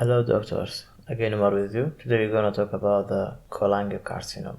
Hello doctors, again Umar with you. Today we're going to talk about the cholangiocarcinoma.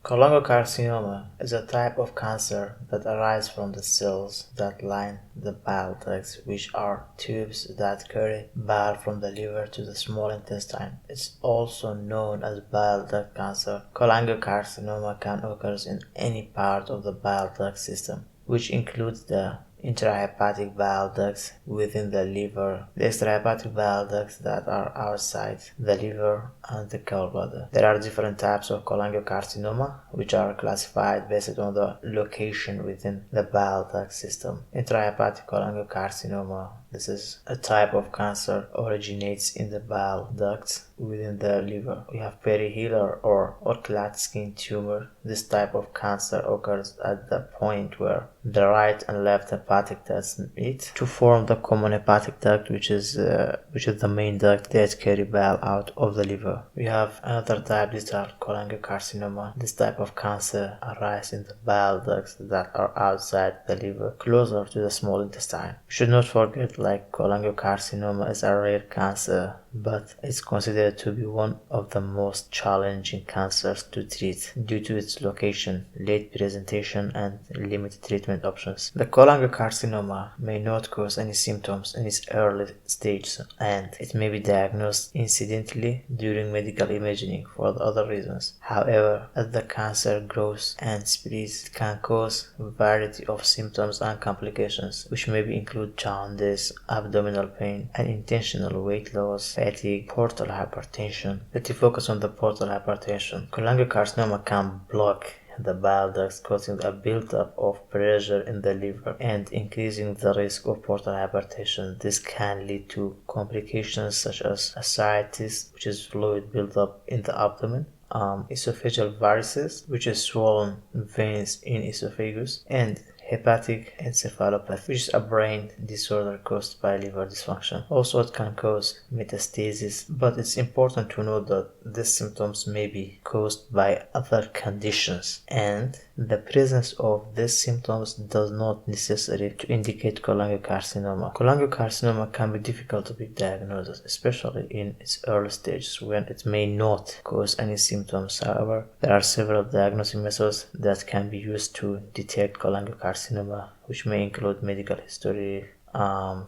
Cholangiocarcinoma is a type of cancer that arises from the cells that line the bile ducts, which are tubes that carry bile from the liver to the small intestine. It's also known as bile duct cancer. Cholangiocarcinoma can occur in any part of the bile duct system, which includes the intrahepatic bile ducts within the liver, the extrahepatic bile ducts that are outside the liver, and the gallbladder. There are different types of cholangiocarcinoma, which are classified based on the location within the bile duct system. Intrahepatic cholangiocarcinoma, this is a type of cancer originates in the bile ducts within the liver. We have perihilar or Klatskin tumor. This type of cancer occurs at the point where the right and left hepatic ducts meet to form the common hepatic duct, which is the main duct that carry bile out of the liver. We have another type, distal cholangiocarcinoma. This type of cancer arises in the bile ducts that are outside the liver, closer to the small intestine. We should not forget, like, cholangiocarcinoma is a rare cancer, but it's considered to be one of the most challenging cancers to treat due to its location, late presentation, and limited treatment options. The cholangiocarcinoma may not cause any symptoms in its early stages, and it may be diagnosed incidentally during medical imaging for other reasons. However, as the cancer grows and spreads, it can cause a variety of symptoms and complications, which may include jaundice, abdominal pain, unintentional weight loss, fatigue, portal hypertension. Let's focus on the portal hypertension. Cholangiocarcinoma can block the bile ducts, causing a buildup of pressure in the liver and increasing the risk of portal hypertension. This can lead to complications such as ascites, which is fluid buildup in the abdomen, esophageal varices, which is swollen veins in esophagus, and hepatic encephalopathy, which is a brain disorder caused by liver dysfunction. Also, it can cause metastasis, but it's important to note that these symptoms may be caused by other conditions, and the presence of these symptoms does not necessarily to indicate cholangiocarcinoma. Cholangiocarcinoma can be difficult to be diagnosed, especially in its early stages when it may not cause any symptoms. However, there are several diagnostic methods that can be used to detect cholangiocarcinoma, which may include medical history,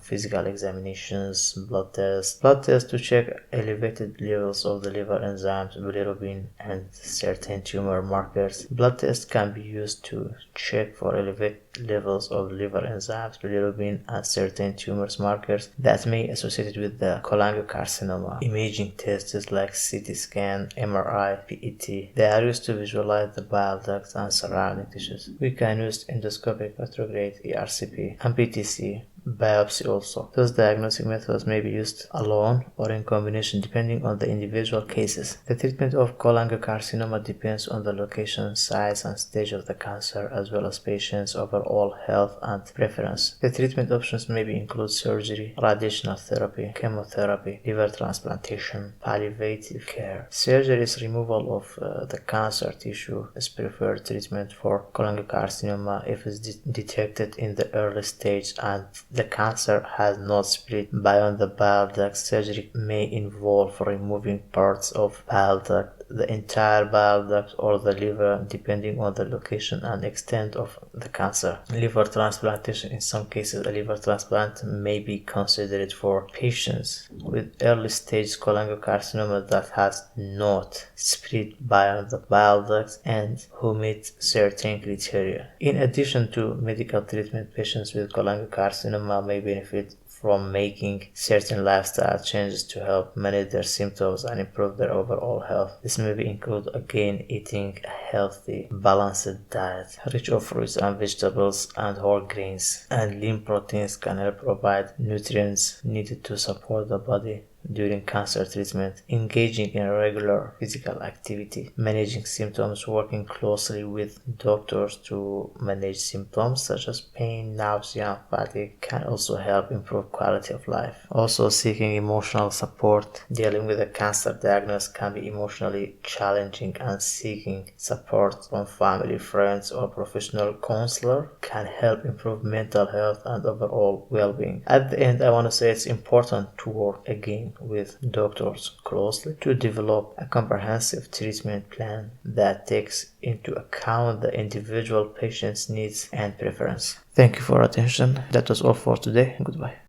physical examinations, blood tests to check elevated levels of the liver enzymes, bilirubin, and certain tumor markers. Blood tests can be used to check for elevated levels of liver enzymes, bilirubin, and certain tumor markers that may be associated with the cholangiocarcinoma. Imaging tests like CT scan, MRI, PET, they are used to visualize the bile ducts and surrounding tissues. We can use endoscopic retrograde ERCP and PTC biopsy also. Those diagnostic methods may be used alone or in combination depending on the individual cases. The treatment of cholangiocarcinoma depends on the location, size, and stage of the cancer, as well as patient's overall health and preference. The treatment options may include surgery, radiation therapy, chemotherapy, liver transplantation, palliative care. Surgery is removal of the cancer tissue is preferred treatment for cholangiocarcinoma if it's detected in the early stage and the cancer has not spread beyond the bile duct. Surgery may involve removing parts of bile duct, the entire bile duct, or the liver, depending on the location and extent of the cancer. Liver transplantation. In some cases, a liver transplant may be considered for patients with early stage cholangiocarcinoma that has not spread beyond the bile duct and who meet certain criteria. In addition to medical treatment, patients with cholangiocarcinoma may benefit from making certain lifestyle changes to help manage their symptoms and improve their overall health. This may include, again, eating a healthy, balanced diet, rich of fruits and vegetables and whole grains, and lean proteins can help provide nutrients needed to support the body during cancer treatment. Engaging in regular physical activity, managing symptoms, working closely with doctors to manage symptoms such as pain, nausea, and fatigue can also help improve quality of life. Also, seeking emotional support. Dealing with a cancer diagnosis can be emotionally challenging, and seeking support from family, friends, or professional counselor can help improve mental health and overall well-being. At the end, I want to say it's important to work again with doctors closely to develop a comprehensive treatment plan that takes into account the individual patient's needs and preference. Thank you for your attention. That was all for today. Goodbye.